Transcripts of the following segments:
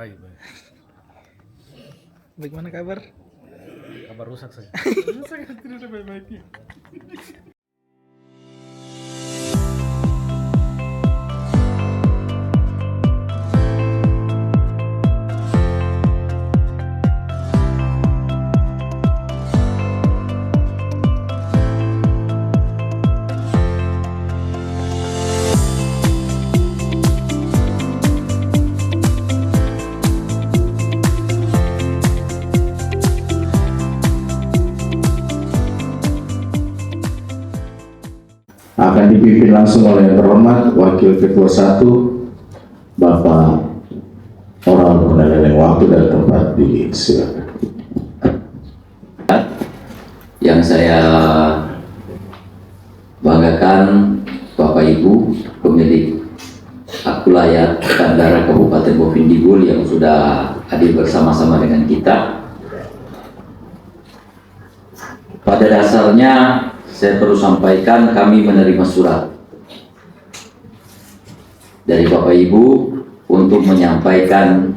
Baik, baik. Bagaimana kabar? Kabar rusak saja. Rusak tidak ada baik-baiknya. Akan dipimpin langsung oleh yang terhormat Wakil Ketua 1 Bapak Oral Pengendalian Waktu dan Tempat. Silakan. Yang saya banggakan Bapak Ibu pemilik hak wilayah Bandara Kabupaten Bovendigul yang sudah hadir bersama-sama dengan kita. Pada dasarnya saya perlu sampaikan kami menerima surat dari Bapak Ibu untuk menyampaikan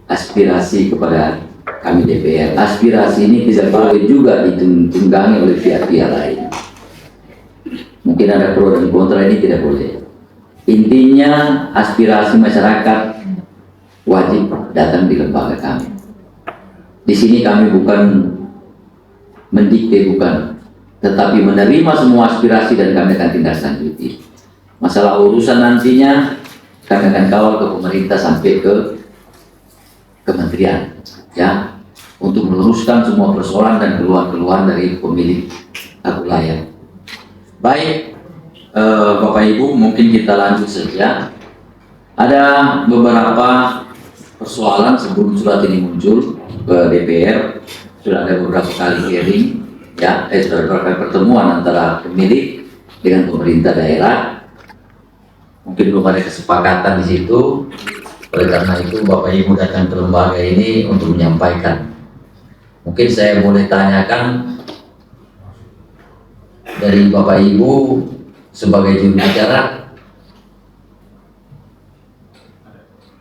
aspirasi kepada kami DPR. Aspirasi ini tidak boleh juga ditunggangi oleh pihak-pihak lain. Mungkin ada pro dan kontra, ini tidak boleh. Intinya aspirasi masyarakat wajib datang di lembaga kami. Di sini kami bukan mendikte, bukan, tetapi menerima semua aspirasi dan kami akan tindak lanjuti. Masalah urusan nantinya kami akan kawal ke pemerintah sampai ke kementerian, ya, untuk meluruskan semua persoalan dan keluhan-keluhan dari pemilik hak wilayah. Baik, Bapak Ibu, mungkin kita lanjut saja. Ada beberapa persoalan sebelum surat ini muncul ke DPR. Sudah ada beberapa kali hearing, ya, sudah beberapa kali pertemuan antara pemilik dengan pemerintah daerah. Mungkin belum ada kesepakatan di situ. Oleh karena itu Bapak Ibu datang ke lembaga ini untuk menyampaikan. Mungkin saya boleh tanyakan dari Bapak Ibu sebagai juru bicara.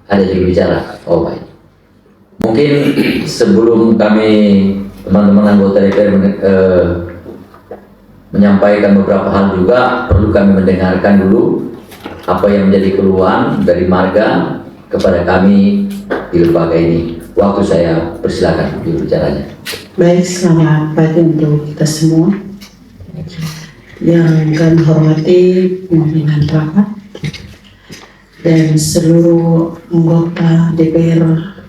Ada juru bicara? Oh baik. Mungkin sebelum kami teman-teman anggota DPR menyampaikan beberapa hal juga perlu kami mendengarkan dulu apa yang menjadi keluhan dari marga kepada kami di lembaga ini. Waktu saya persilakan juru bicaranya. Baik, selamat pagi untuk kita semua. Yang kami hormati pimpinan rapat dan seluruh anggota DPR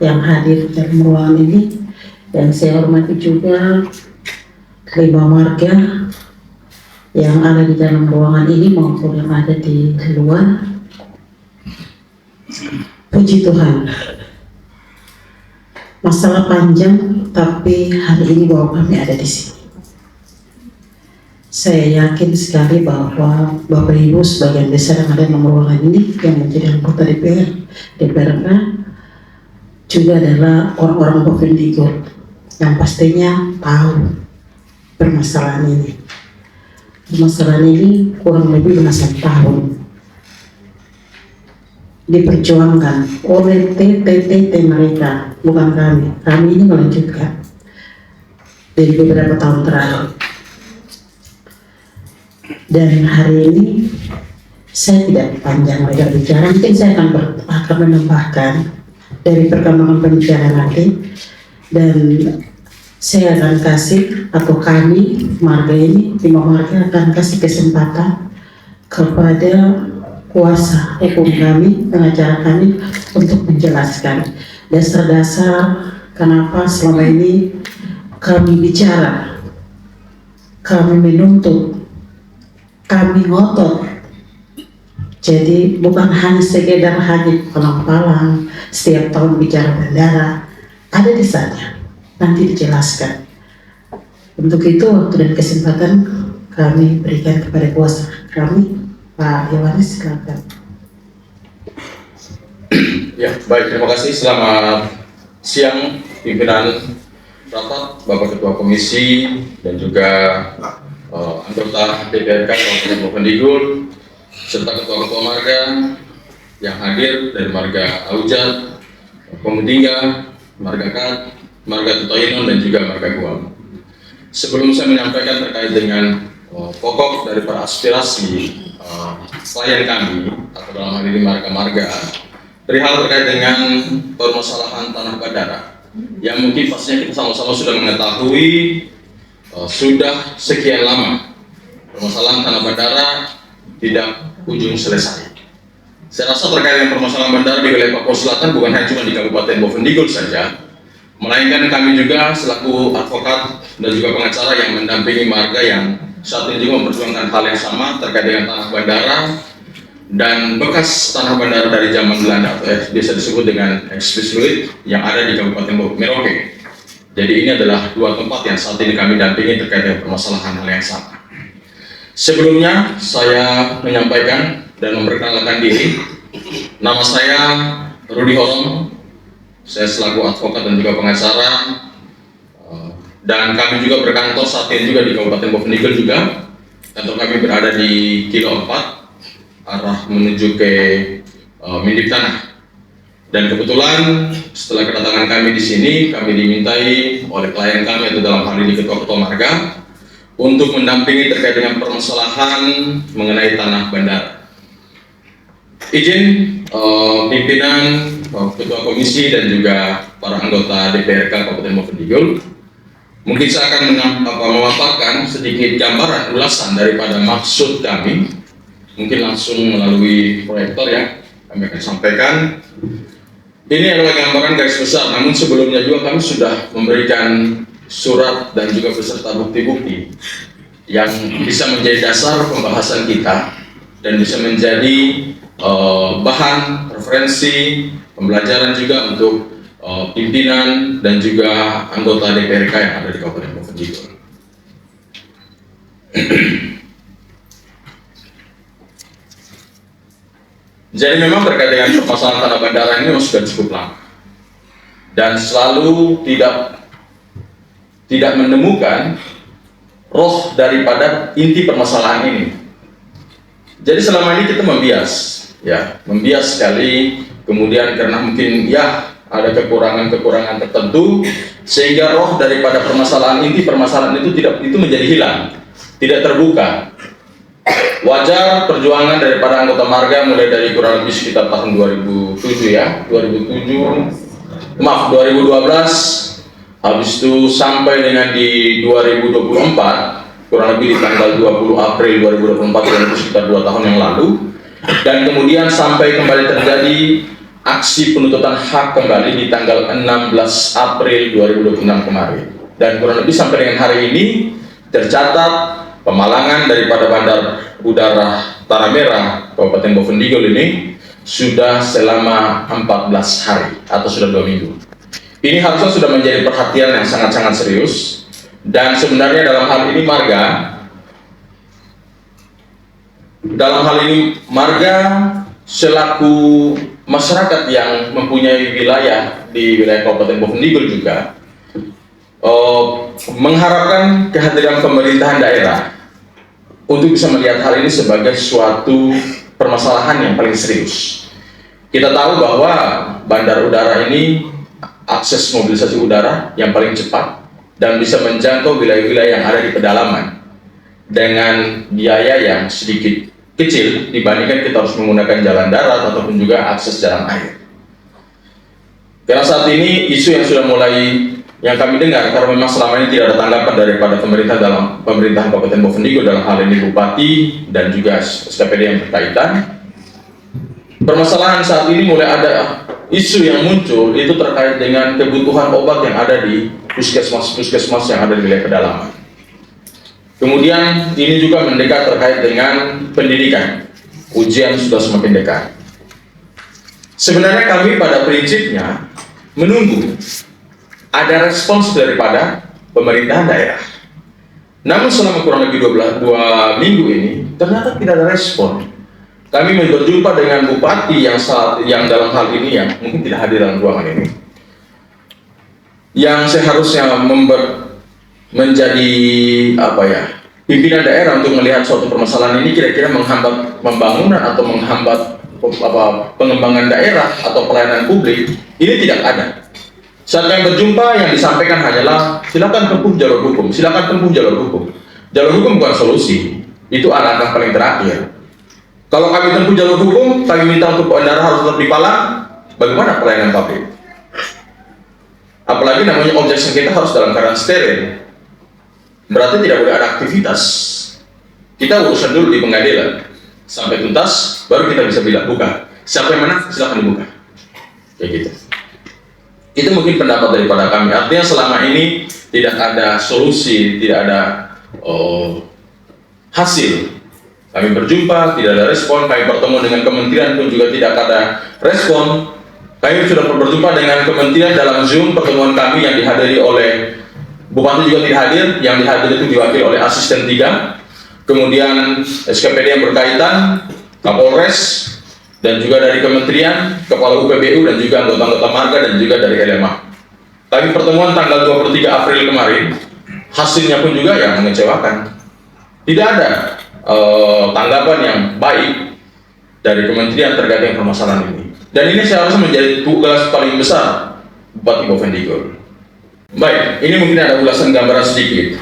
yang hadir dalam ruangan ini, dan saya hormati juga 5 marga yang ada di dalam ruangan ini maupun yang ada di luar. Puji Tuhan, masalah panjang, tapi hari ini bahwa kami ada di sini. Saya yakin sekali bahwa Bapak Ibu sebagian besar yang ada dalam ruangan ini yang menjadi anggota DPR juga adalah orang-orang Bovendigul yang pastinya tahu permasalahan ini. Permasalahan ini kurang lebih belasan tahun diperjuangkan oleh TTT mereka, bukan kami. Kami ini melanjutkan dari beberapa tahun terakhir. Dan hari ini saya tidak panjang lebar bicara, mungkin saya akan menambahkan dari perkembangan pembicaraan nanti, dan saya akan kasih, atau kami marga ini 5 marga akan kasih kesempatan kepada kuasa hukum kami, pengacara kami untuk menjelaskan dasar-dasar kenapa selama ini kami bicara, kami menuntut, kami ngotot. Jadi bukan hanya sekedar palang-palang setiap tahun bicara bandara, ada di sana, nanti dijelaskan. Untuk itu waktu dan kesempatan kami berikan kepada kuasa kami, Pak Yohanes, silakan. Ya, baik, terima kasih. Selamat siang pimpinan rapat, Bapak Ketua Komisi dan juga anggota DPRK Kabupaten Bovendigul serta ketua-ketua marga yang hadir dari marga Aujat, Komudingga, Marga Kat, Marga Tutoinon, dan juga Marga Guam. Sebelum saya menyampaikan terkait dengan pokok daripada aspirasi klien kami, atau dalam hal ini marga-marga, perihal terkait dengan permasalahan tanah bandara, yang mungkin pastinya kita sama-sama sudah mengetahui sudah sekian lama permasalahan tanah bandara tidak ujung selesai. Saya rasa terkait dengan permasalahan bandara di wilayah Papua Selatan bukan hanya cuma di Kabupaten Bovendigul saja, melainkan kami juga selaku advokat dan juga pengacara yang mendampingi marga yang saat ini juga memperjuangkan hal yang sama terkait dengan tanah bandara dan bekas tanah bandara dari zaman Belanda atau biasa disebut dengan Expressway yang ada di Kabupaten Merauke. Jadi ini adalah dua tempat yang saat ini kami dampingi terkait dengan permasalahan hal yang sama. Sebelumnya saya menyampaikan dan memperkenalkan diri. Nama saya Rudi Horom. Saya selaku advokat dan juga pengacara. Dan kami juga berkantor saat ini juga di Kabupaten Bovendigul juga. Kantor kami berada di Kilo 4, arah menuju ke Mindik Tanah. Dan kebetulan setelah kedatangan kami di sini, kami dimintai oleh klien kami atau dalam hal ini ketua-ketua marga untuk mendampingi terkait dengan permasalahan mengenai tanah bandara. Izin pimpinan, ketua komisi dan juga para anggota DPRK Kabupaten Bovendigul. Mungkin saya akan memaparkan sedikit gambaran ulasan daripada maksud kami. Mungkin langsung melalui proyektor ya, kami akan sampaikan. Ini adalah gambaran garis besar, namun sebelumnya juga kami sudah memberikan surat dan juga beserta bukti-bukti yang bisa menjadi dasar pembahasan kita dan bisa menjadi bahan referensi pembelajaran juga untuk pimpinan dan juga anggota DPRK yang ada di Kabupaten Bovendigul. Jadi memang terkait dengan permasalahan tanah bandara ini sudah cukup lama dan selalu tidak menemukan roh daripada inti permasalahan ini. Jadi selama ini kita membias sekali, kemudian karena mungkin ada kekurangan tertentu sehingga roh daripada permasalahan itu menjadi hilang, tidak terbuka. Wajar perjuangan daripada anggota marga mulai dari kurang lebih sekitar tahun 2012 habis itu sampai dengan di 2024 kurang lebih di tanggal 20 April 2024 sekitar 2 tahun yang lalu, dan kemudian sampai kembali terjadi aksi penuntutan hak kembali di tanggal 16 April 2026 kemarin, dan kurang lebih sampai dengan hari ini tercatat pemalangan daripada Bandar Udara Tanah Merah Kabupaten Bovendigul ini sudah selama 14 hari atau sudah 2 minggu. Ini harusnya sudah menjadi perhatian yang sangat-sangat serius, dan sebenarnya dalam hal ini marga selaku masyarakat yang mempunyai wilayah di wilayah Kabupaten Bovendigul juga mengharapkan kehadiran pemerintahan daerah untuk bisa melihat hal ini sebagai suatu permasalahan yang paling serius. Kita tahu bahwa bandar udara ini akses mobilisasi udara yang paling cepat dan bisa menjangkau wilayah-wilayah yang ada di pedalaman dengan biaya yang sedikit kecil dibandingkan kita harus menggunakan jalan darat ataupun juga akses jalan air. Karena saat ini isu yang sudah mulai yang kami dengar, karena memang selama ini tidak ada tanggapan daripada pemerintah dalam pemerintahan Kabupaten Bovendigul dalam hal ini Bupati dan juga SKPD yang berkaitan. Permasalahan saat ini mulai ada isu yang muncul itu terkait dengan kebutuhan obat yang ada di puskesmas yang ada di wilayah pedalaman. Kemudian ini juga mendekat terkait dengan pendidikan. Ujian sudah semakin dekat. Sebenarnya kami pada prinsipnya menunggu ada respons daripada pemerintahan daerah. Namun selama kurang lebih 2 minggu ini ternyata tidak ada respon. Kami berjumpa dengan bupati yang dalam hal ini yang mungkin tidak hadir dalam ruangan ini, yang seharusnya menjadi pimpinan daerah untuk melihat suatu permasalahan ini kira-kira menghambat pembangunan atau menghambat pengembangan daerah atau pelayanan publik ini tidak ada. Saat kami berjumpa, yang disampaikan hanyalah silakan tempuh jalur hukum, silakan tempuh jalur hukum. Jalur hukum bukan solusi, itu langkah paling terakhir. Kalau kami tempuh jalur hukum, kami minta untuk pengendara harus tetap dipalang, bagaimana pelayanan publik? Apalagi namanya objek sengketa harus dalam keadaan steril, berarti tidak boleh ada aktivitas. Kita urusan dulu di pengadilan sampai tuntas, baru kita bisa bilang buka. Sampai mana silakan dibuka, kayak gitu. Itu mungkin pendapat daripada kami. Artinya selama ini tidak ada solusi, tidak ada hasil. Kami berjumpa, tidak ada respon. Kami bertemu dengan kementerian pun juga tidak ada respon. Kami sudah berjumpa dengan kementerian dalam Zoom pertemuan kami yang dihadiri oleh Bupati juga tidak hadir, yang dihadiri itu diwakili oleh asisten 3, kemudian SKPD yang berkaitan, Kapolres, dan juga dari kementerian, kepala UPBU, dan juga anggota-anggota marga, dan juga dari LMA. Kami pertemuan tanggal 23 April kemarin, hasilnya pun juga yang mengecewakan. Tidak ada tanggapan yang baik dari kementerian terkait dengan permasalahan ini. Dan ini seharusnya menjadi tugas paling besar Bupati Bovendigul. Baik, ini mungkin ada ulasan gambaran sedikit.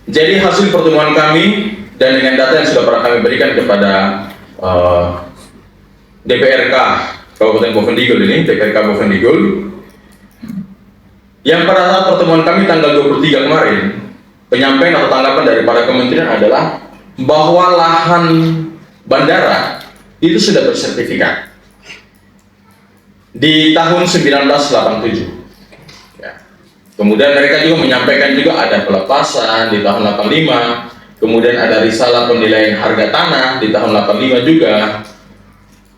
Jadi hasil pertemuan kami dan dengan data yang sudah pernah kami berikan kepada DPRK Kabupaten Bovendigul ini, DPRK Bovendigul, yang pada saat pertemuan kami tanggal 23 kemarin, penyampaian atau tanggapan dari para kementerian adalah bahwa lahan bandara itu sudah bersertifikat di tahun 1987. Kemudian mereka juga menyampaikan juga ada pelepasan di tahun 85, kemudian ada risalah penilaian harga tanah di tahun 85 juga.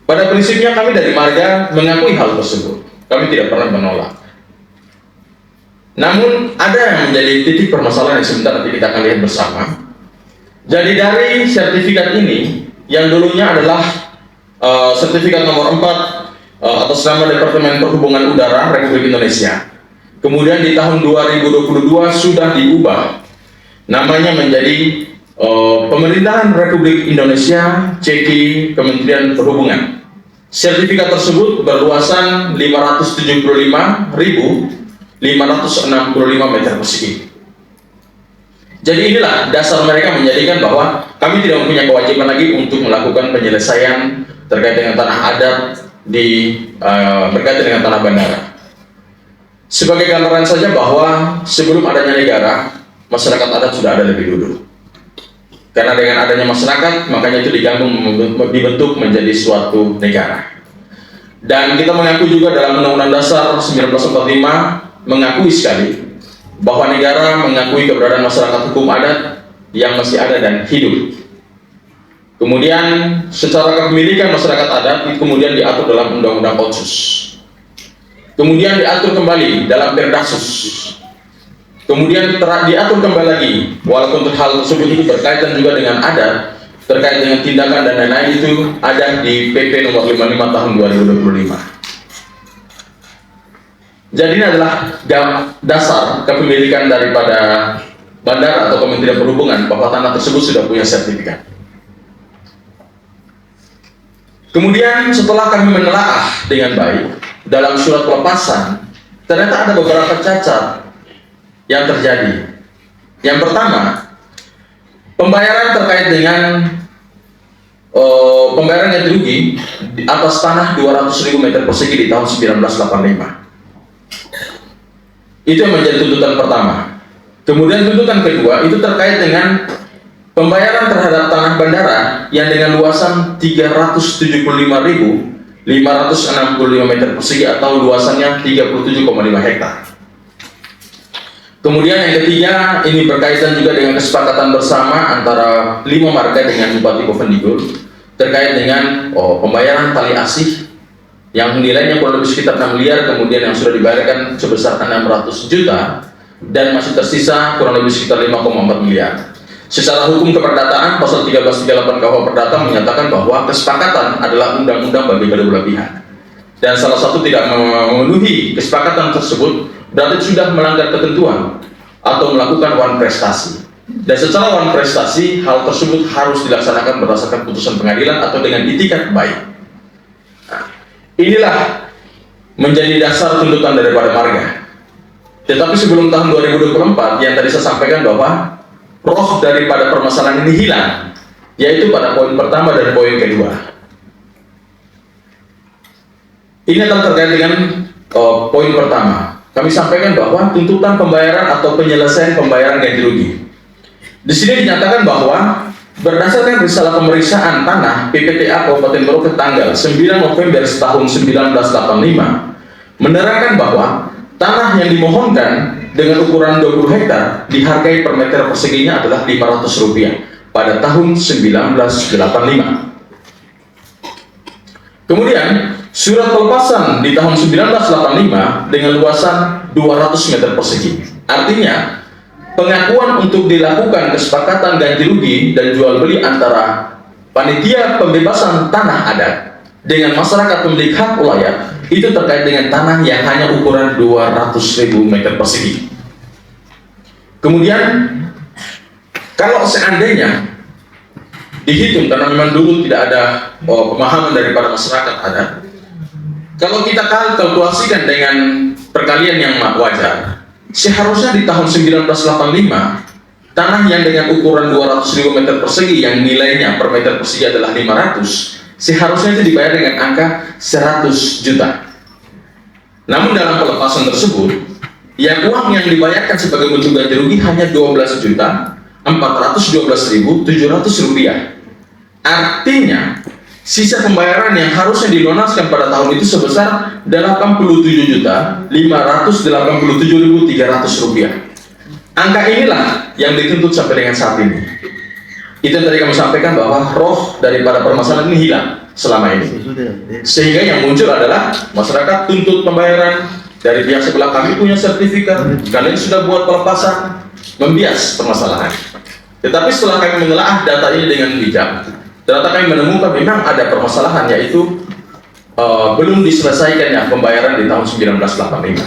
Pada prinsipnya kami dari marga mengakui hal tersebut. Kami tidak pernah menolak. Namun ada yang menjadi titik permasalahan yang sebentar nanti kita akan lihat bersama. Jadi dari sertifikat ini yang dulunya adalah sertifikat nomor 4 atas nama Departemen Perhubungan Udara Republik Indonesia. Kemudian di tahun 2022 sudah diubah namanya menjadi Pemerintahan Republik Indonesia Ceki Kementerian Perhubungan. Sertifikat tersebut berluasan 575.565 meter persegi. Jadi inilah dasar mereka menjadikan bahwa kami tidak mempunyai kewajiban lagi untuk melakukan penyelesaian terkait dengan tanah adat berkaitan dengan tanah bandara. Sebagai gambaran saja bahwa sebelum adanya negara, masyarakat adat sudah ada lebih dulu. Karena dengan adanya masyarakat, makanya itu digabung dibentuk menjadi suatu negara. Dan kita mengakui juga dalam Undang-Undang Dasar 1945 mengakui sekali bahwa negara mengakui keberadaan masyarakat hukum adat yang masih ada dan hidup. Kemudian secara kepemilikan masyarakat adat itu kemudian diatur dalam Undang-Undang Otsus. Kemudian diatur kembali dalam Perdasus. Kemudian diatur kembali lagi, walaupun hal tersebut itu berkaitan juga dengan adat, terkait dengan tindakan dan lain-lain itu ada di PP nomor 55 tahun 2025. Jadi ini adalah dasar kepemilikan daripada bandara atau Kementerian Perhubungan bahwa tanah tersebut sudah punya sertifikat. Kemudian setelah kami menelaah dengan baik dalam surat pelepasan, ternyata ada beberapa cacat yang terjadi. Yang pertama, pembayaran terkait dengan pembayaran ganti rugi di atas tanah 200.000 meter persegi di tahun 1985. Itu yang menjadi tuntutan pertama. Kemudian tuntutan kedua itu terkait dengan pembayaran terhadap tanah bandara yang dengan luasan 375.565 meter persegi atau luasannya 37,5 hektar. Kemudian yang ketiga, ini berkaitan juga dengan kesepakatan bersama antara 5 marga dengan Bupati Bovendigul terkait dengan pembayaran tali asih yang nilainya kurang lebih sekitar 6 miliar, kemudian yang sudah dibayarkan sebesar 600 juta dan masih tersisa kurang lebih sekitar 5,4 miliar. Secara hukum keperdataan, pasal 1338 KUH Perdata menyatakan bahwa kesepakatan adalah undang-undang bagi kedua belah pihak. Dan salah satu tidak memenuhi kesepakatan tersebut berarti sudah melanggar ketentuan atau melakukan wan prestasi. Dan secara wan prestasi, hal tersebut harus dilaksanakan berdasarkan putusan pengadilan atau dengan itikat baik. Inilah menjadi dasar tuntutan daripada marga. Tetapi sebelum tahun 2024 yang tadi saya sampaikan bahwa roh daripada permasalahan ini hilang, yaitu pada poin pertama dan poin kedua. Ini akan terkait dengan poin pertama. Kami sampaikan bahwa tuntutan pembayaran atau penyelesaian pembayaran ganti rugi. Di sini dinyatakan bahwa berdasarkan risalah pemeriksaan tanah PPTA Kabupaten Merauke tanggal 9 November tahun 1985 menerangkan bahwa tanah yang dimohonkan dengan ukuran 20 hektar dihargai per meter perseginya adalah Rp500 pada tahun 1985. Kemudian surat pelepasan di tahun 1985 dengan luasan 200 meter persegi. Artinya pengakuan untuk dilakukan kesepakatan ganti rugi dan jual beli antara panitia pembebasan tanah adat dengan masyarakat pemilik hak ulayat itu terkait dengan tanah yang hanya ukuran 200.000 meter persegi. Kemudian kalau seandainya dihitung, karena memang dulu tidak ada pemahaman daripada masyarakat adat, kalau kita kalkulasikan dengan perkalian yang wajar, seharusnya di tahun 1985 tanah yang dengan ukuran 200.000 meter persegi yang nilainya per meter persegi adalah 500, seharusnya itu dibayar dengan angka 100 juta. Namun dalam pelepasan tersebut, yang uang yang dibayarkan sebagai bentuk ganti rugi hanya 12.412.700 rupiah. Artinya sisa pembayaran yang harusnya dilunaskan pada tahun itu sebesar 87.587.300 rupiah. Angka inilah yang dituntut sampai dengan saat ini. Itu tadi kami sampaikan bahwa roh daripada permasalahan ini hilang selama ini, sehingga yang muncul adalah masyarakat tuntut pembayaran dari pihak sebelah. Kami punya sertifikat, kalian sudah buat pelepasan, membias permasalahan. Tetapi setelah kami menelaah data ini dengan bijak, ternyata kami menemukan memang ada permasalahan, yaitu belum diselesaikannya pembayaran di tahun 1985.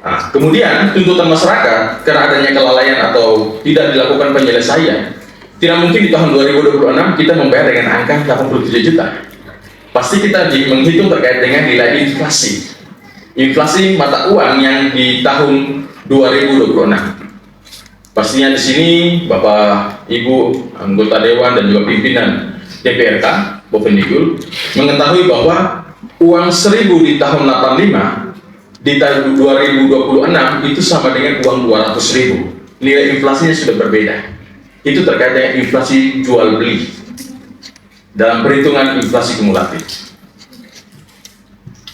Nah, kemudian tuntutan masyarakat karena adanya kelalaian atau tidak dilakukan penyelesaian, tidak mungkin di tahun 2026 kita membayar dengan angka 87 juta. Pasti kita menghitung terkait dengan nilai inflasi. Inflasi mata uang yang di tahun 2026. Pastinya di sini Bapak, Ibu, anggota Dewan dan juga pimpinan DPRK, Bovendigul, mengetahui bahwa uang 1.000 di tahun 85 di tahun 2026 itu sama dengan uang 200.000. Nilai inflasinya sudah berbeda. Itu terkait dengan inflasi jual beli dalam perhitungan inflasi kumulatif.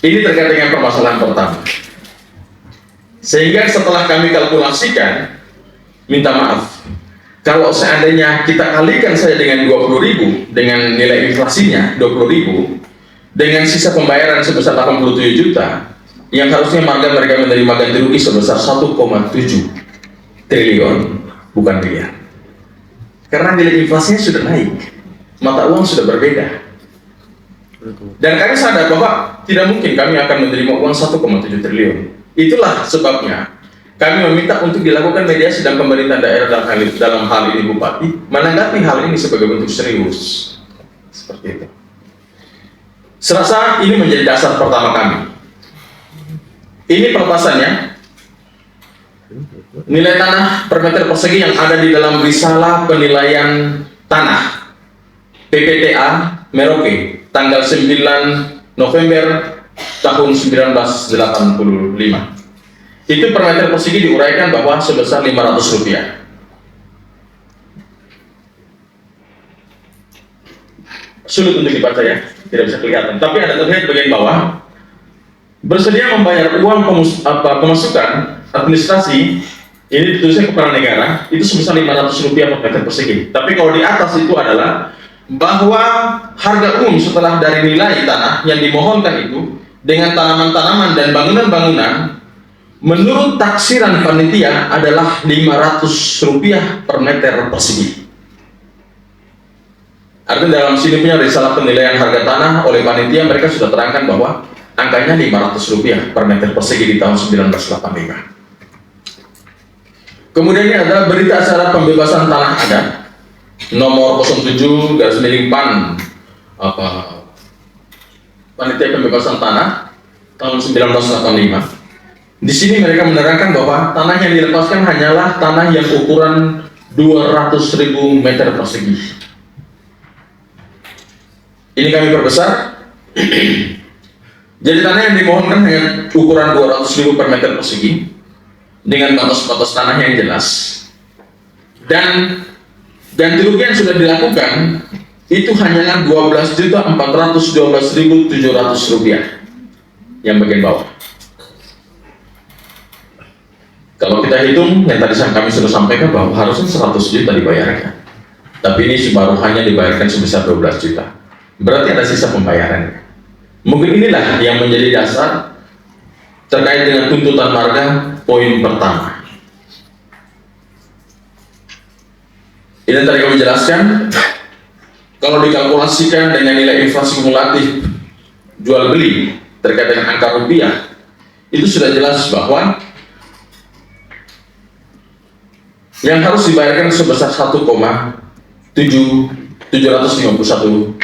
Ini terkait dengan permasalahan pertama. Sehingga setelah kami kalkulasikan, minta maaf, kalau seandainya kita kalikan saja dengan 20.000 dengan nilai inflasinya 20.000 dengan sisa pembayaran sebesar 87 juta, yang harusnya marga mereka menerima ganti rugi sebesar 1,7 triliun, bukan miliar. Karena nilai inflasinya sudah naik, mata uang sudah berbeda. Dan kami sadar bahwa tidak mungkin kami akan menerima uang 1,7 triliun. Itulah sebabnya kami meminta untuk dilakukan mediasi dan pemerintah daerah dalam hal ini Bupati menanggapi hal ini sebagai bentuk serius. Seperti itu. Serasa ini menjadi dasar pertama kami. Ini pelepasannya. Nilai tanah per meter persegi yang ada di dalam risalah penilaian tanah PPTA Merauke tanggal 9 November tahun 1985. Itu per meter persegi diuraikan bahwa sebesar Rp500. Sulit untuk dibaca ya, tidak bisa kelihatan. Tapi ada terlihat bagian bawah, bersedia membayar uang pemasukan administrasi, ini ditulisnya kepada negara, itu sebesar Rp500 per meter persegi. Tapi kalau di atas itu adalah bahwa harga umum setelah dari nilai tanah yang dimohonkan itu dengan tanaman-tanaman dan bangunan-bangunan menurut taksiran panitia adalah Rp500 per meter persegi. Artinya dalam sini punya risalah penilaian harga tanah oleh panitia, mereka sudah terangkan bahwa angkanya Rp500 per meter persegi di tahun 1985. Kemudian ini adalah berita acara pembebasan tanah adat nomor 07/PAN Panitia Pembebasan Tanah tahun 1985. Di sini mereka menerangkan bahwa tanah yang dilepaskan hanyalah tanah yang ukuran 200.000 meter persegi. Ini kami perbesar. Jadi tanah yang dimohonkan hanya ukuran 200.000 per meter persegi dengan batas-batas tanah yang jelas. Dan ganti rugi yang sudah dilakukan itu hanyalah 12.412.700 rupiah yang bagian bawah. Kalau kita hitung, yang tadi kami sudah sampaikan bahwa harusnya 100 juta dibayarkan. Tapi ini baru hanya dibayarkan sebesar 12 juta. Berarti ada sisa pembayarannya. Mungkin inilah yang menjadi dasar terkait dengan tuntutan marga poin pertama. Ini tadi kami jelaskan, kalau dikalkulasikan dengan nilai inflasi kumulatif jual beli terkait dengan angka rupiah, itu sudah jelas bahwa yang harus dibayarkan sebesar 1,751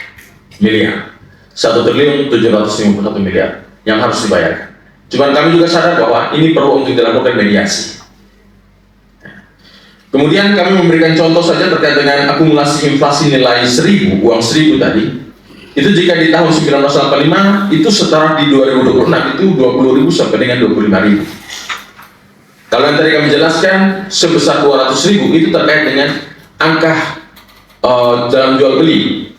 miliar, 1.751 miliar yang harus dibayarkan. Cuman kami juga sadar bahwa ini perlu untuk dilakukan mediasi. Kemudian kami memberikan contoh saja terkait dengan akumulasi inflasi nilai 1.000, uang 1.000 tadi. Itu jika di tahun 1985 itu setara di 2026 itu 20.000 sampai dengan 25.000. Kalau yang tadi kami jelaskan sebesar 200.000 itu terkait dengan angka dalam jual beli.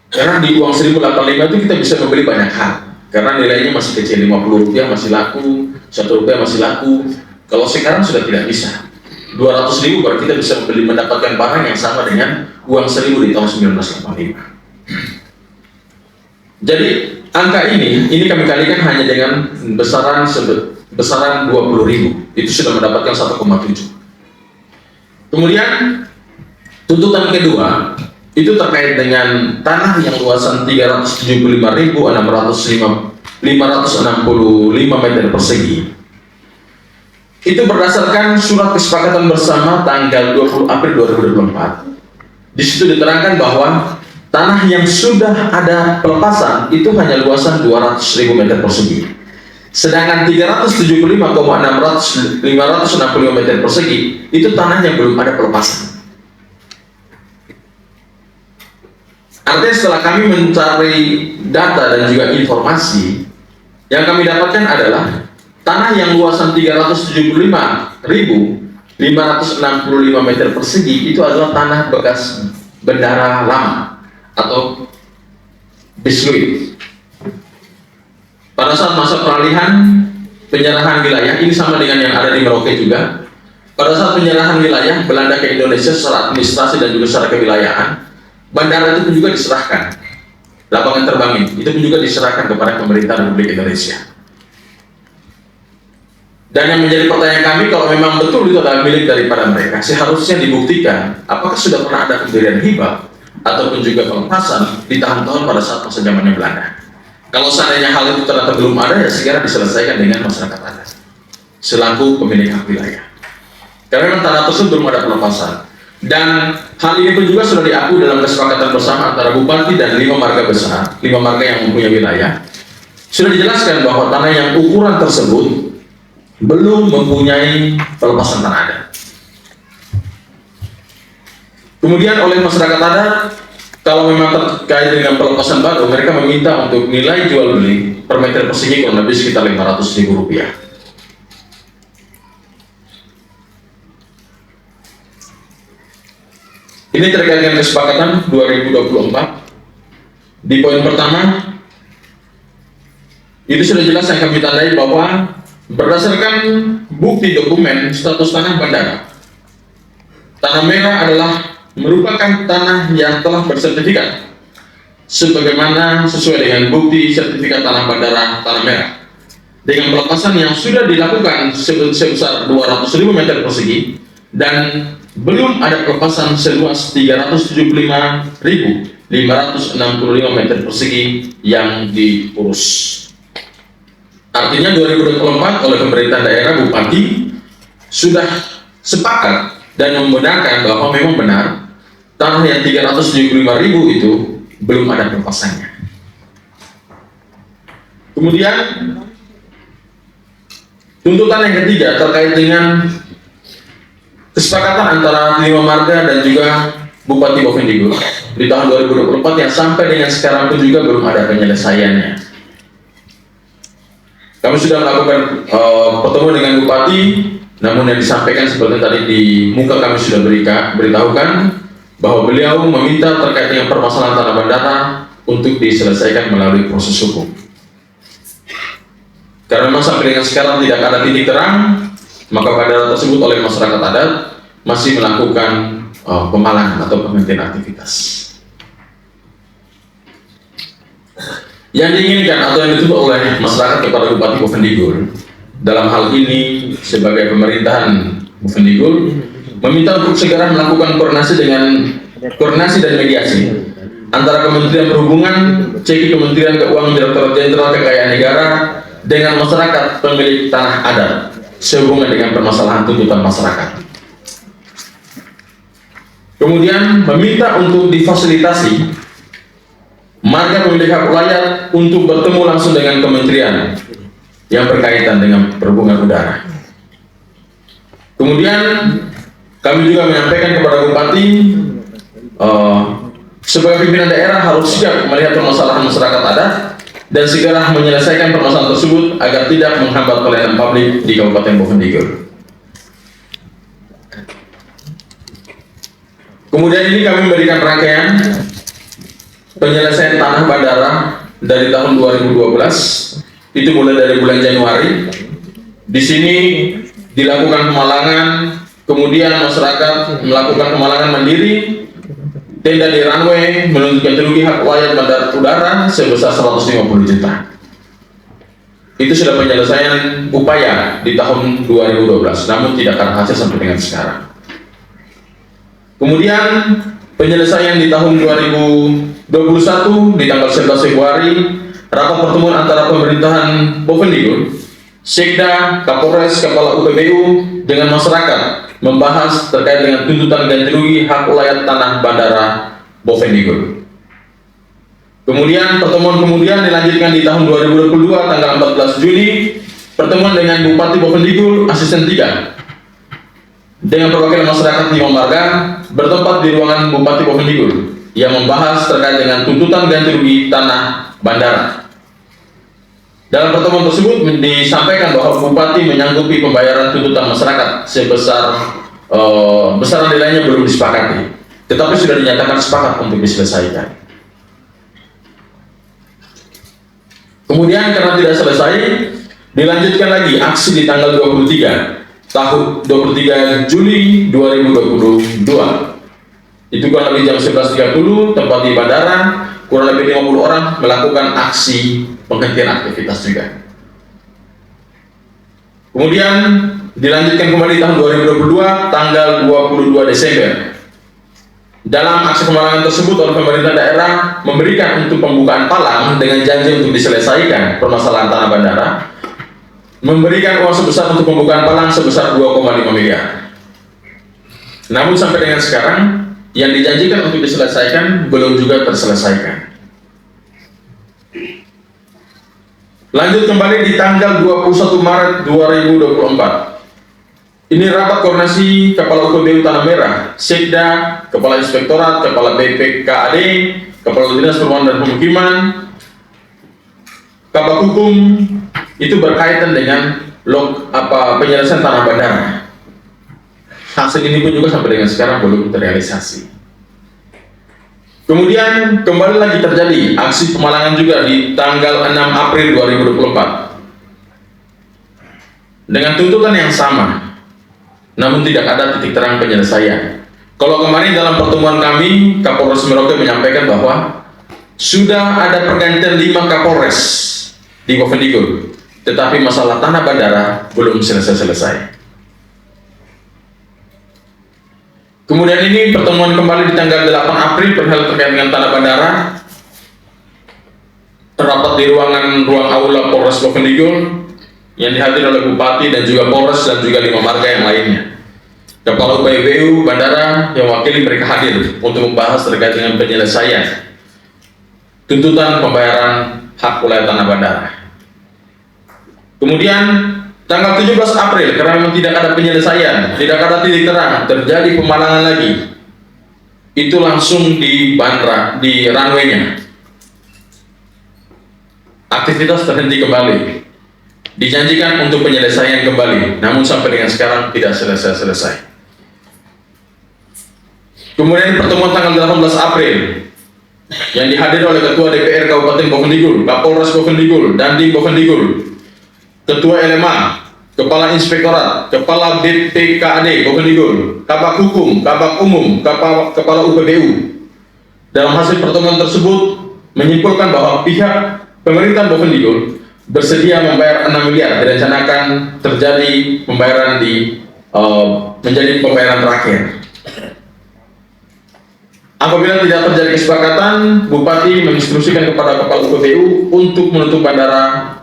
Karena di uang 1.085 itu kita bisa membeli banyak hal. Karena nilainya masih kecil, 50 rupiah masih laku, 1 rupiah masih laku. Kalau sekarang sudah tidak bisa. 200.000 baru kita bisa mendapatkan barang yang sama dengan uang 1.000 di tahun 1985. Jadi angka ini kami kalikan hanya dengan besaran 20.000, itu sudah mendapatkan 1,7. Kemudian tuntutan kedua itu terkait dengan tanah yang luasan 375.565 meter persegi. Itu berdasarkan surat kesepakatan bersama tanggal 20 April 2024. Di situ diterangkan bahwa tanah yang sudah ada pelepasan itu hanya luasan 200.000 meter persegi. Sedangkan 375,565 meter persegi itu tanah yang belum ada pelepasan. Artinya setelah kami mencari data dan juga informasi, yang kami dapatkan adalah tanah yang luasan 375.565 meter persegi itu adalah tanah bekas bendara lama atau biskuit. Pada saat masa peralihan penyerahan wilayah, ini sama dengan yang ada di Merauke juga. Pada saat penyerahan wilayah Belanda ke Indonesia secara administrasi dan juga secara kewilayahan, bandara itu pun juga diserahkan. Lapangan terbang itu pun juga diserahkan kepada pemerintah Republik Indonesia. Dan yang menjadi pertanyaan kami, kalau memang betul itu adalah milik daripada mereka, seharusnya dibuktikan apakah sudah pernah ada pemberian hibah ataupun juga pelepasan di tahun-tahun pada saat masa zamannya Belanda. Kalau seandainya hal itu ternyata belum ada, ya segera diselesaikan dengan masyarakat adat selaku pemilik hak wilayah. Karena memang tanah tersebut belum ada pelepasan. Dan hal ini pun juga sudah diakui dalam kesepakatan bersama antara Bupati dan 5 marga besar, 5 marga yang mempunyai wilayah. Sudah dijelaskan bahwa tanah yang ukuran tersebut belum mempunyai pelepasan tanah adat. Kemudian oleh masyarakat adat, kalau memang terkait dengan pelepasan baru, mereka meminta untuk nilai jual beli per meter persegi kurang lebih sekitar 500.000 rupiah. Ini terkait dengan kesepakatan 2024. Di poin pertama, itu sudah jelas yang kami tandai bahwa berdasarkan bukti dokumen status tanah bandara, tanah merah adalah merupakan tanah yang telah bersertifikat sebagaimana sesuai dengan bukti sertifikat tanah bandara tanah merah dengan pelepasan yang sudah dilakukan sebesar 200.000 meter persegi dan belum ada pelepasan seluas 375.565 meter persegi yang diurus. Artinya 2024 oleh pemerintah daerah Bupati sudah sepakat dan membenarkan bahwa memang benar tanah yang 375.000 itu belum ada pelepasannya. Kemudian tuntutan yang ketiga terkait dengan kesepakatan antara Lima Marga dan juga Bupati Bovendigul di tahun 2024 yang sampai dengan sekarang pun juga belum ada penyelesaiannya. Kami sudah melakukan pertemuan dengan Bupati, namun yang disampaikan seperti tadi di muka kami sudah beritahukan bahwa beliau meminta terkait dengan permasalahan tanah bandara untuk diselesaikan melalui proses hukum. Karena memang sampai dengan sekarang tidak ada titik terang, maka bandara tersebut oleh masyarakat adat masih melakukan pemalangan atau penghentian aktivitas. Yang diinginkan atau yang dituntut oleh masyarakat kepada Bupati Bovendigul dalam hal ini sebagai pemerintahan Bovendigul meminta untuk segera melakukan koordinasi dan mediasi antara Kementerian Perhubungan, CEKI Kementerian Keuangan, Direktorat Jenderal Kekayaan Negara dengan masyarakat pemilik tanah adat sehubungan dengan permasalahan tuntutan masyarakat. Kemudian meminta untuk difasilitasi marga pemilik hak rakyat untuk bertemu langsung dengan kementerian yang berkaitan dengan perhubungan udara. Kemudian kami juga menyampaikan kepada Bupati sebagai pimpinan daerah harus siap melihat permasalahan masyarakat adat dan segera menyelesaikan permasalahan tersebut agar tidak menghambat pelayanan publik di Kabupaten Bovendigul. Kemudian ini kami memberikan rangkaian penyelesaian tanah bandara dari tahun 2012, itu mulai dari bulan Januari. Di sini dilakukan pemalangan, kemudian masyarakat melakukan pemalangan mandiri, tenda di runway menuntut ganti rugi hak rakyat bandara udara sebesar 150 juta. Itu sudah penyelesaian upaya di tahun 2012, namun tidak ada hasil sampai dengan sekarang. Kemudian penyelesaian di tahun 2021 di tanggal 11 Februari, rapat pertemuan antara pemerintahan Bovendigul, Sekda, Kapolres, Kepala UPBU dengan masyarakat membahas terkait dengan tuntutan ganti rugi hak rakyat tanah bandara Bovendigul. Kemudian pertemuan dilanjutkan di tahun 2022 tanggal 14 Juli, pertemuan dengan Bupati Bovendigul Asisten 3 dengan perwakilan masyarakat Lima Marga bertempat di ruangan Bupati Bovendigul yang membahas terkait dengan tuntutan ganti rugi tanah bandara. Dalam pertemuan tersebut disampaikan bahwa Bupati menyanggupi pembayaran tuntutan masyarakat sebesar besaran nilainya belum disepakati, tetapi sudah dinyatakan sepakat untuk diselesaikan. Kemudian karena tidak selesai, dilanjutkan lagi aksi di tanggal 23 Juli 2022. Itu kurang lebih jam 11.30, tempat di bandara, kurang lebih 50 orang melakukan aksi penghentian aktivitas juga. Kemudian dilanjutkan kembali tahun 2022 tanggal 22 Desember. Dalam aksi pemalangan tersebut oleh pemerintah daerah memberikan untuk pembukaan palang dengan janji untuk diselesaikan permasalahan tanah bandara, memberikan uang sebesar untuk pembukaan palang sebesar 2,5 miliar. Namun sampai dengan sekarang yang dijanjikan untuk diselesaikan belum juga terselesaikan. Lanjut kembali di tanggal 21 Maret 2024. Ini rapat koordinasi Kepala UPBU Tanah Merah, Sekda, Kepala Inspektorat, Kepala BPKAD, Kepala Dinas Perumahan dan Pemukiman, Kabak Hukum, itu berkaitan dengan penyelesaian tanah bandara. Hasil ini pun juga sampai dengan sekarang belum terrealisasi. Kemudian kembali lagi terjadi aksi pemalangan juga di tanggal 6 April 2024 dengan tuntutan yang sama, namun tidak ada titik terang penyelesaian. Kalau kemarin dalam pertemuan kami, Kapolres Merauke menyampaikan bahwa sudah ada pergantian 5 Kapolres di Bovendigul, tetapi masalah tanah bandara belum selesai-selesai. Kemudian ini pertemuan kembali di tanggal 8 April perihal terkait dengan tanah bandara, terrapat di ruang aula Polres Bovendigul yang dihadiri oleh Bupati dan juga Polres dan juga 5 marga yang lainnya. Kepala UPBU Bandara yang wakili mereka hadir untuk membahas terkait dengan penyelesaian tuntutan pembayaran hak wilayah tanah bandara. Kemudian tanggal 17 April, karena memang tidak ada penyelesaian, tidak ada titik terang, terjadi pemalangan lagi. Itu langsung di bandara, di runway-nya. Aktivitas terhenti kembali. Dijanjikan untuk penyelesaian kembali, namun sampai dengan sekarang tidak selesai-selesai. Kemudian pertemuan tanggal 18 April yang dihadiri oleh Ketua DPR Kabupaten Bovendigul, Kapolres Bovendigul, Dandim Bovendigul, Ketua LMA, Kepala Inspektorat, Kepala BPKAD Bovendigul, Kabak Hukum, Kabak Umum, Kepala UPBU. Dalam hasil pertemuan tersebut menyimpulkan bahwa pihak pemerintah Bovendigul bersedia membayar 6 miliar, direncanakan terjadi pembayaran menjadi pembayaran terakhir. Apabila tidak terjadi kesepakatan, Bupati menginstruksikan kepada Kepala UPBU untuk menutup bandara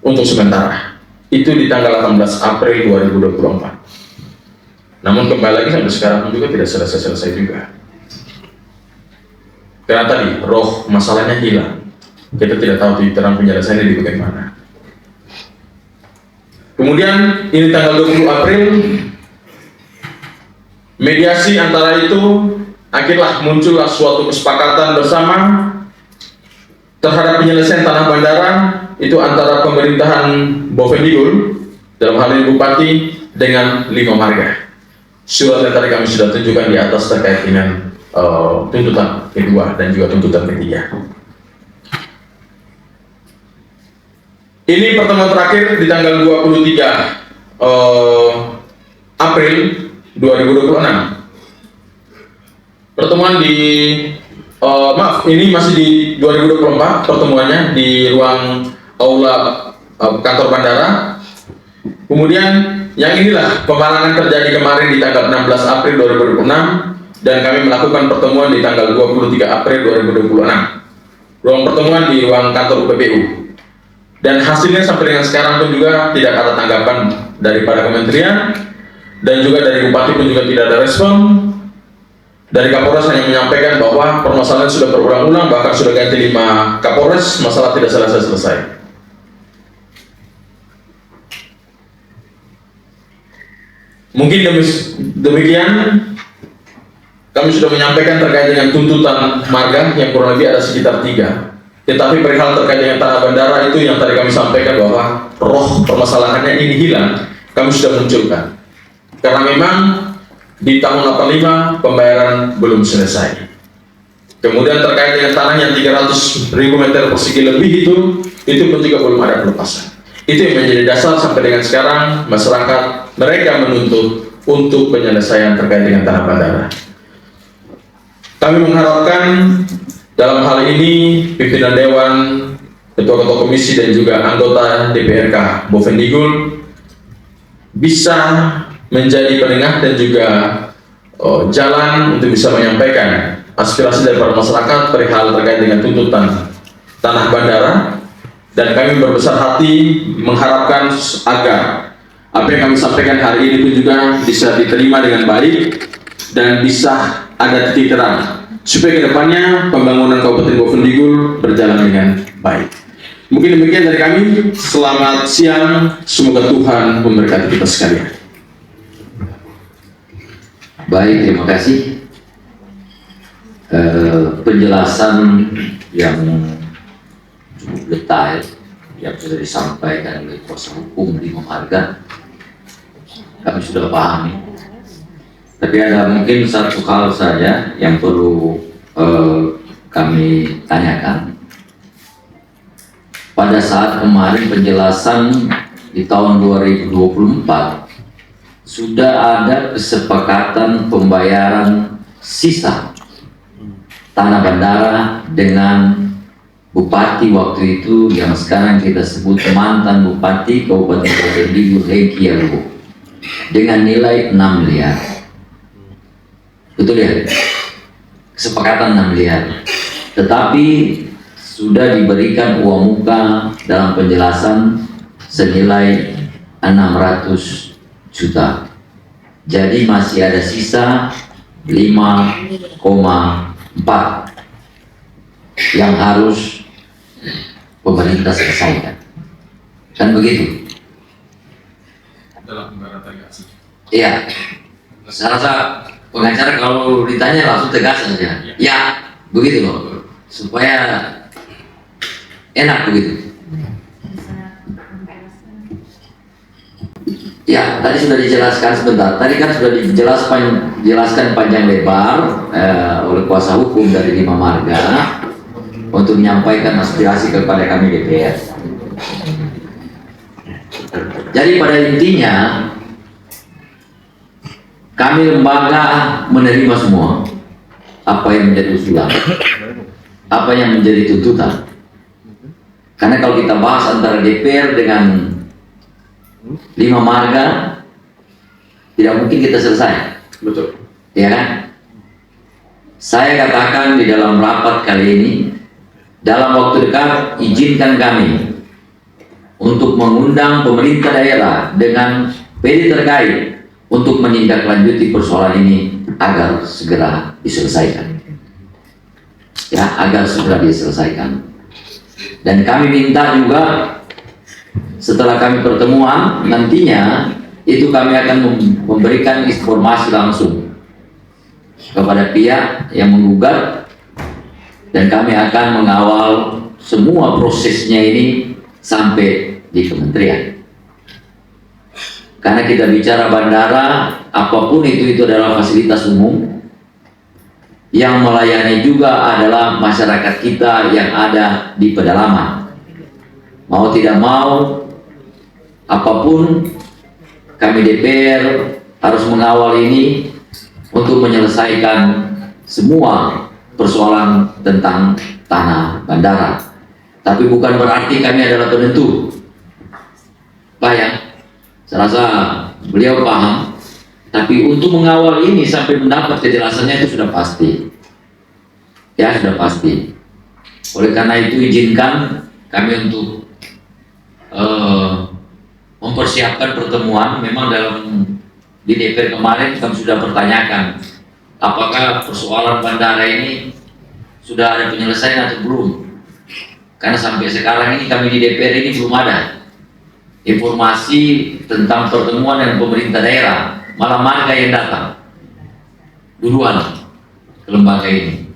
untuk sementara. Itu di tanggal 18 April 2024. Namun kembali lagi sampai sekarang pun juga tidak selesai-selesai juga. Karena tadi roh masalahnya hilang. Kita tidak tahu titik terang penyelesaiannya di bagian mana. Kemudian ini tanggal 20 April, mediasi antara itu akhirnya muncullah suatu kesepakatan bersama terhadap penyelesaian tanah bandara itu antara pemerintahan Bovendigul, dalam hal ini Bupati, dengan 5 marga. Surat yang tadi kami sudah tunjukkan di atas terkait dengan tuntutan kedua dan juga tuntutan ketiga. Ini pertemuan terakhir di tanggal 23 April 2026. Pertemuan ini masih di 2024, pertemuannya di ruang aula kantor bandara. Kemudian yang inilah pemalangan terjadi kemarin di tanggal 16 April 2026 dan kami melakukan pertemuan di tanggal 23 April 2026. Ruang pertemuan di ruang kantor UPBU. Dan hasilnya sampai dengan sekarang pun juga tidak ada tanggapan daripada kementerian dan juga dari Bupati pun juga tidak ada respon. Dari Kapolres hanya menyampaikan bahwa permasalahan sudah berulang-ulang, bahkan sudah ganti 5 Kapolres, masalah tidak selesai-selesai. Mungkin demikian kami sudah menyampaikan terkait dengan tuntutan marga yang kurang lebih ada sekitar 3. Tetapi perihal terkait dengan tanah bandara itu yang tadi kami sampaikan bahwa roh permasalahannya ini hilang, kami sudah munculkan. Karena memang di tahun 85 pembayaran belum selesai. Kemudian terkait dengan tanah yang 300.000 meter persegi lebih itu pun juga belum ada pelepasan. Itu yang menjadi dasar sampai dengan sekarang masyarakat mereka menuntut untuk penyelesaian terkait dengan tanah bandara. Kami mengharapkan dalam hal ini pimpinan Dewan, Ketua-Ketua Komisi dan juga anggota DPRK Bovendigul bisa menjadi penengah dan juga jalan untuk bisa menyampaikan aspirasi dari para masyarakat perihal terkait dengan tuntutan tanah bandara, dan kami berbesar hati mengharapkan agar apa yang kami sampaikan hari ini pun juga bisa diterima dengan baik dan bisa ada titik terang supaya kedepannya pembangunan Kabupaten Bovendigul berjalan dengan baik. Mungkin demikian dari kami. Selamat siang, semoga Tuhan memberkati kita sekalian. Baik, terima kasih. Penjelasan yang cukup detail yang sudah disampaikan oleh kuasa hukum di Marga, kami sudah pahami. Tapi ada mungkin satu hal saja yang perlu kami tanyakan. Pada saat kemarin penjelasan di tahun 2024 sudah ada kesepakatan pembayaran sisa tanah bandara dengan Bupati waktu itu yang sekarang kita sebut mantan Bupati Kabupaten Bovendigul Hengki Yalubo dengan nilai 6 miliar. Betul ya? Kesepakatan 6 miliar. Tetapi sudah diberikan uang muka dalam penjelasan senilai 600 juta. Jadi masih ada sisa 5,4 yang harus pemerintah selesaikan. Kan begitu? Dalam ibarat tegas. Iya. Saya rasa pengacara kalau ditanya langsung tegas saja. Ya, begitu loh. Supaya enak begitu. Ya, tadi sudah dijelaskan sebentar. Tadi kan sudah dijelaskan panjang lebar oleh kuasa hukum dari 5 marga untuk menyampaikan aspirasi kepada kami DPR. Jadi pada intinya kami lembaga menerima semua apa yang menjadi usulan, apa yang menjadi tuntutan. Karena kalau kita bahas antara DPR dengan 5 marga, tidak mungkin kita selesai. Betul. Ya kan? Saya katakan di dalam rapat kali ini, dalam waktu dekat izinkan kami untuk mengundang pemerintah daerah dengan PD terkait untuk menindaklanjuti persoalan ini agar segera diselesaikan. Ya, agar segera diselesaikan. Dan kami minta juga setelah kami pertemuan nantinya itu kami akan memberikan informasi langsung kepada pihak yang menggugat dan kami akan mengawal semua prosesnya ini sampai di kementerian. Karena kita bicara bandara, apapun itu adalah fasilitas umum. Yang melayani juga adalah masyarakat kita yang ada di pedalaman. Mau tidak mau, apapun kami DPR harus mengawal ini untuk menyelesaikan semua persoalan tentang tanah bandara. Tapi bukan berarti kami adalah penentu. Pak ya, saya rasa beliau paham. Tapi untuk mengawal ini sampai mendapat kejelasannya itu sudah pasti. Ya, sudah pasti. Oleh karena itu izinkan kami untuk mempersiapkan pertemuan. Memang di DPR kemarin kami sudah pertanyakan apakah persoalan bandara ini sudah ada penyelesaian atau belum. Karena sampai sekarang ini kami di DPR ini belum ada informasi tentang pertemuan dengan pemerintah daerah. Malah marga yang datang duluan ke lembaga ini.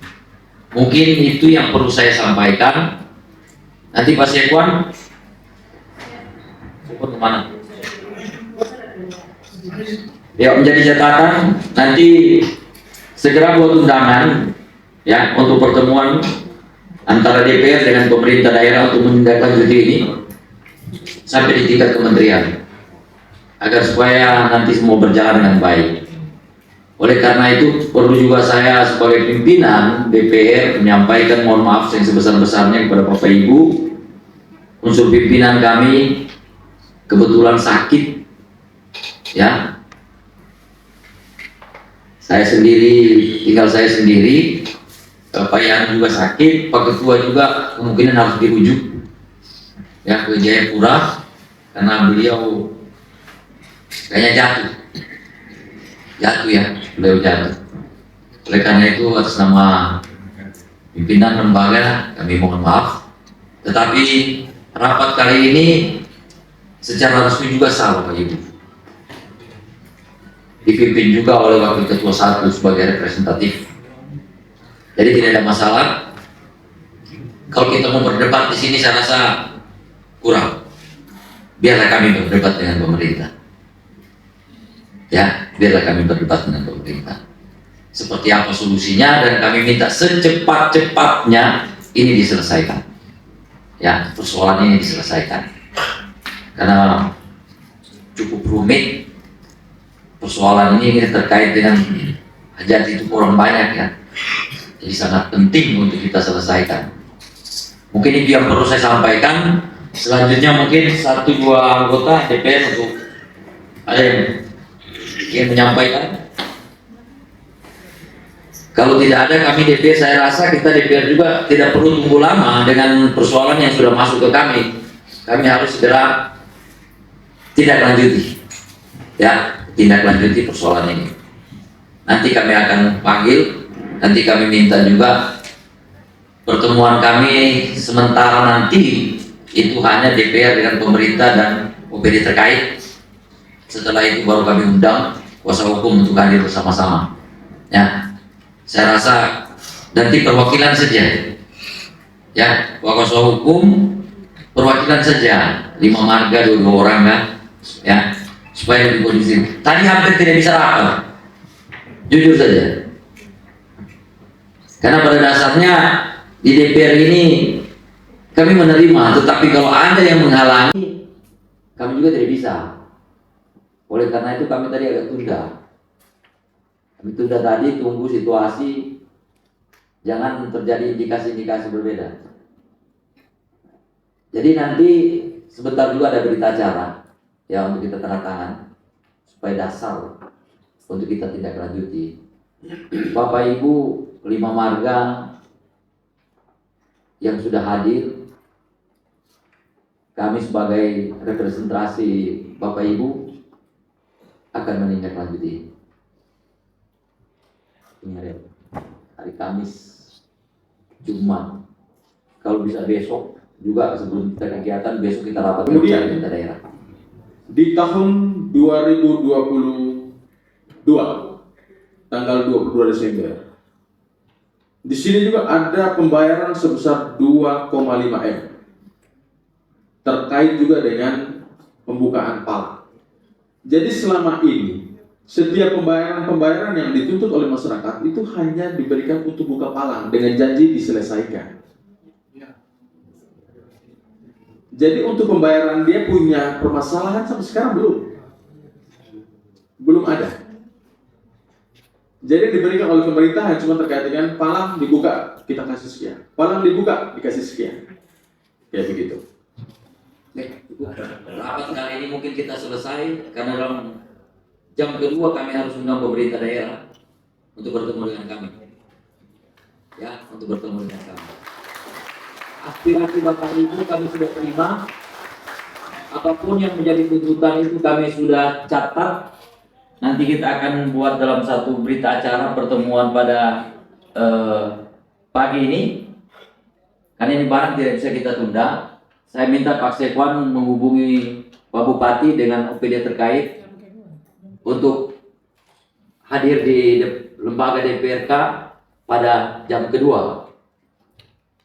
Mungkin itu yang perlu saya sampaikan. Nanti Pak Sekwan kemana? Ya, menjadi catatan nanti segera buat undangan ya untuk pertemuan antara DPR dengan pemerintah daerah untuk menindaklanjuti ini sampai di tingkat kementerian agar supaya nanti semua berjalan dengan baik. Oleh karena itu perlu juga saya sebagai pimpinan DPR menyampaikan mohon maaf yang sebesar-besarnya kepada Bapak Ibu. Unsur pimpinan kami kebetulan sakit ya. Saya sendiri, tinggal saya sendiri. Pak Yan juga sakit, Pak Ketua juga kemungkinan harus dirujuk ya ke Jayapura karena beliau kayaknya jatuh ya, beliau jatuh. Oleh karena itu atas nama pimpinan lembaga kami mohon maaf. Tetapi rapat kali ini secara resmi juga sah Bapak Ibu. Dipimpin juga oleh Wakil Ketua 1 sebagai representatif. Jadi tidak ada masalah. Kalau kita mau berdebat di sini saya rasa kurang. Biarlah kami berdebat dengan pemerintah. Ya, biarlah kami berdebat dengan pemerintah. Seperti apa solusinya dan kami minta secepat-cepatnya ini diselesaikan. Ya, persoalan ini diselesaikan. Karena cukup rumit persoalan ini terkait dengan hajat itu kurang banyak ya. Jadi sangat penting untuk kita selesaikan. Mungkin itu yang perlu saya sampaikan. Selanjutnya mungkin 1-2 anggota DPR untuk ada yang ingin menyampaikan. Kalau tidak ada kami DPR, saya rasa kita DPR juga tidak perlu tunggu lama dengan persoalan yang sudah masuk ke kami. Kami harus segera tindak lanjuti, ya, tindak lanjuti persoalan ini. Nanti kami akan panggil, nanti kami minta juga pertemuan kami sementara nanti itu hanya DPR dengan pemerintah dan OPD terkait. Setelah itu baru kami undang kuasa hukum untuk hadir bersama-sama. Ya, saya rasa nanti perwakilan saja. Ya, kuasa hukum perwakilan saja, 5 marga 2 orang kan, ya, supaya lebih kondusif. Tadi hampir tidak bisa rapat, jujur saja. Karena pada dasarnya di DPR ini kami menerima, tetapi kalau ada yang menghalangi, kami juga tidak bisa. Oleh karena itu kami tadi agak tunda. Kami tunda tadi, tunggu situasi, jangan terjadi indikasi-indikasi berbeda. Jadi nanti sebentar juga ada berita acara ya untuk kita tanda tangan supaya dasar untuk kita tindak lanjuti. Bapak Ibu 5 marga yang sudah hadir, kami sebagai representasi Bapak Ibu akan menindaklanjuti. Ini hari Kamis, Jumat, kalau bisa besok juga sebelum kita kegiatan, besok kita rapat Kemudian, pemerintah daerah. Di tahun 2022, tanggal 22 Desember, di sini juga ada pembayaran sebesar 2,5 M terkait juga dengan pembukaan PALA. Jadi selama ini setiap pembayaran yang dituntut oleh masyarakat itu hanya diberikan untuk buka palang dengan janji diselesaikan. Jadi untuk pembayaran dia punya permasalahan sampai sekarang belum ada. Jadi diberikan oleh pemerintah hanya cuma terkait dengan palang dibuka kita kasih sekian, palang dibuka dikasih sekian, kayak begitu. Rapat kali ini mungkin kita selesai karena dalam jam kedua kami harus undang pemerintah daerah untuk bertemu dengan kami. Ya, untuk bertemu dengan kami. Aspirasi Bapak Ibu kami sudah terima. Apapun yang menjadi tuntutan itu kami sudah catat. Nanti kita akan buat dalam satu berita acara pertemuan pada pagi ini. Karena ini barang tidak bisa kita tunda. Saya minta Pak Sekwan menghubungi Pak Bupati dengan OPD terkait untuk hadir di lembaga DPRK pada jam kedua.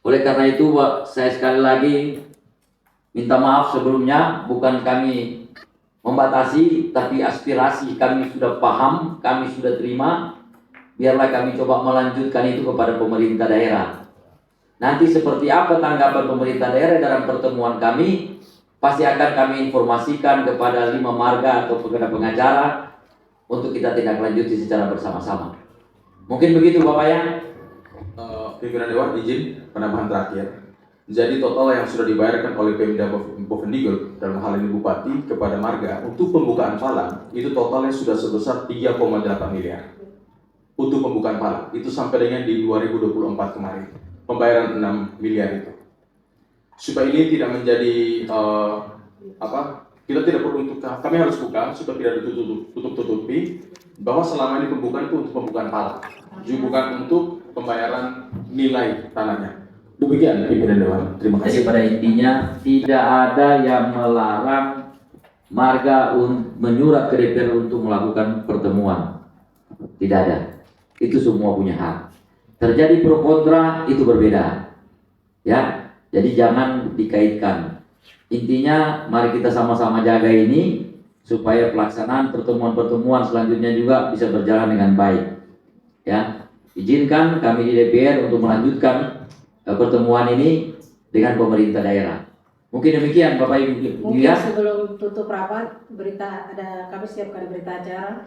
Oleh karena itu, saya sekali lagi minta maaf sebelumnya, bukan kami membatasi, tapi aspirasi kami sudah paham, kami sudah terima. Biarlah kami coba melanjutkan itu kepada pemerintah daerah. Nanti seperti apa tanggapan pemerintah daerah dalam pertemuan kami, pasti akan kami informasikan kepada 5 marga atau kepada pengacara untuk kita tindak lanjuti secara bersama-sama. Mungkin begitu Bapak ya. Pimpinan Dewan izin penambahan terakhir. Jadi total yang sudah dibayarkan oleh Pemda Bovendigul dalam hal ini Bupati kepada marga untuk pembukaan palang itu totalnya sudah sebesar 3,8 miliar untuk pembukaan palang. Itu sampai dengan di 2024 kemarin pembayaran 6 miliar itu. Supaya ini tidak menjadi kita tidak perlu untuk kami harus buka supaya tidak ditutup-tutupi bahwa selama ini pembukaan itu untuk pembukaan palang, bukan untuk pembayaran nilai tanahnya. Demikian pimpinan Dewan. Terima Jadi kasih. pada intinya tidak ada yang melarang marga menyurat ke DPR untuk melakukan pertemuan. Tidak ada. Itu semua punya hak. Terjadi pro kontra itu berbeda. Ya. Jadi jangan dikaitkan. Intinya mari kita sama-sama jaga ini supaya pelaksanaan pertemuan-pertemuan selanjutnya juga bisa berjalan dengan baik. Ya. Izinkan kami di DPR untuk melanjutkan pertemuan ini dengan pemerintah daerah. Mungkin demikian Bapak Ibu. Mungkin Ya. sebelum tutup rapat kami siapkan berita acara.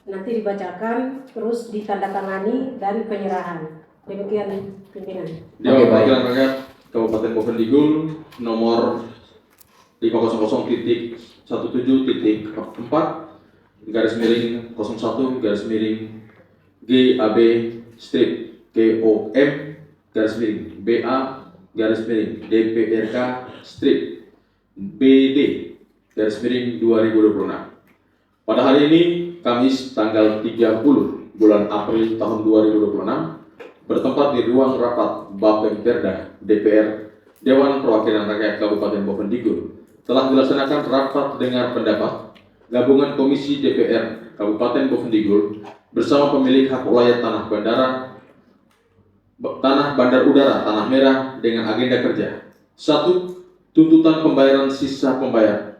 Nanti dibacakan terus ditandatangani dan penyerahan. Demikian pimpinan. Dewan Perwakilan Rakyat Kabupaten Bovendigul nomor 500.17.4 garis miring 01 garis miring GAB strip KOM garis miring BA garis miring DPRK strip BD garis miring 2026. Pada hari ini Kamis tanggal 30 bulan April tahun 2026 bertempat di ruang rapat Bapemperda DPR Dewan Perwakilan Rakyat Kabupaten Bovendigul telah dilaksanakan rapat dengar pendapat gabungan Komisi DPR Kabupaten Bovendigul bersama pemilik hak ulayat tanah bandar udara Tanah Merah dengan agenda kerja. 1. Tuntutan pembayaran sisa pembayaran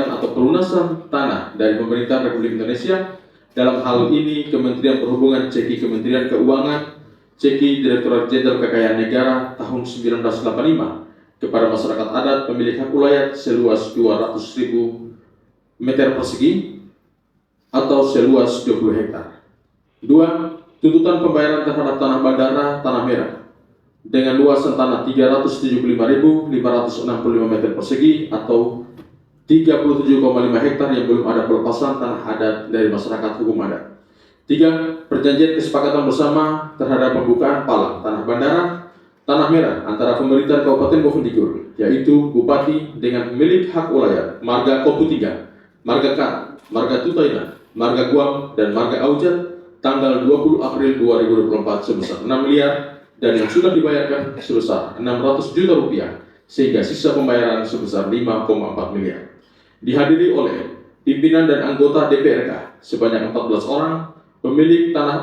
atau pelunasan tanah dari pemerintah Republik Indonesia. Dalam hal ini Kementerian Perhubungan ceki Kementerian Keuangan ceki Direktorat Jenderal Kekayaan Negara tahun 1985 kepada masyarakat adat pemilik hak ulayat seluas 200.000 meter persegi atau seluas 20 hektar. 2. Tuntutan pembayaran terhadap tanah bandara Tanah Merah dengan luasan tanah 375.565 meter persegi atau 37,5 hektar yang belum ada pelepasan tanah adat dari masyarakat hukum adat. 3. Perjanjian kesepakatan bersama terhadap pembukaan palang tanah bandara Tanah Merah antara pemerintah Kabupaten Bovendigul, yaitu Bupati dengan pemilik hak ulayat Marga Kompu 3, Marga Kar, Marga Tutaina, Marga Guam, dan Marga Aujat tanggal 20 April 2024 sebesar 6 miliar dan yang sudah dibayarkan sebesar 600 juta rupiah sehingga sisa pembayaran sebesar 5,4 miliar. Dihadiri oleh pimpinan dan anggota DPRK sebanyak 14 orang, pemilik tanah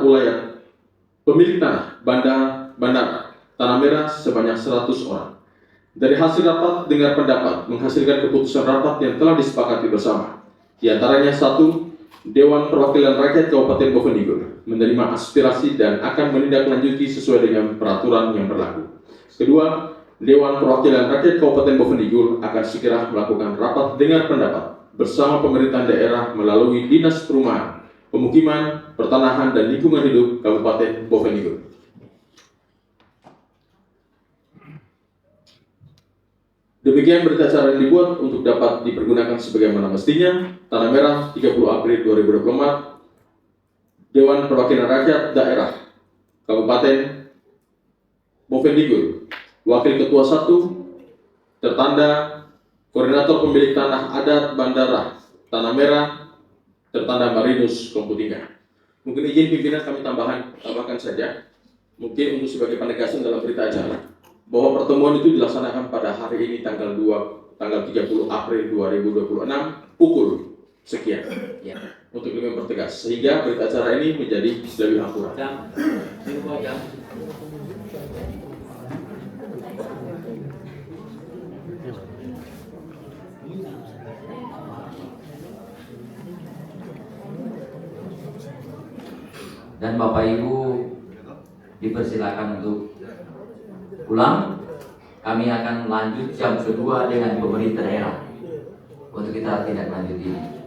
bandara Tanah Merah sebanyak 100 orang. Dari hasil rapat dengar pendapat menghasilkan keputusan rapat yang telah disepakati bersama. Di antaranya 1. Dewan Perwakilan Rakyat Kabupaten Bovendigul menerima aspirasi dan akan menindaklanjuti sesuai dengan peraturan yang berlaku. Kedua, Dewan Perwakilan Rakyat Kabupaten Bovendigul akan segera melakukan rapat dengar pendapat bersama pemerintah daerah melalui Dinas Perumahan, Pemukiman, Pertanahan, dan Lingkungan Hidup Kabupaten Bovendigul. Demikian berita acara yang dibuat untuk dapat dipergunakan sebagaimana mestinya. Tanah Merah, 30 April 2024. Dewan Perwakilan Rakyat Daerah Kabupaten Bovendigul. Wakil Ketua 1 tertanda Koordinator Pemilik Tanah Adat Bandara Tanah Merah tertanda Marinus Kompu 3. Mungkin izin pimpinan kami tambahkan saja. Mungkin untuk sebagai penegasan dalam berita acara bahwa pertemuan itu dilaksanakan pada hari ini tanggal 30 April 2026 pukul sekian. Ya. Untuk lebih mempertegas sehingga berita acara ini menjadi lebih akurat. Jam. Dan Bapak Ibu dipersilakan untuk pulang. Kami akan lanjut jam kedua dengan pemerintah daerah untuk kita tindak lanjut ini.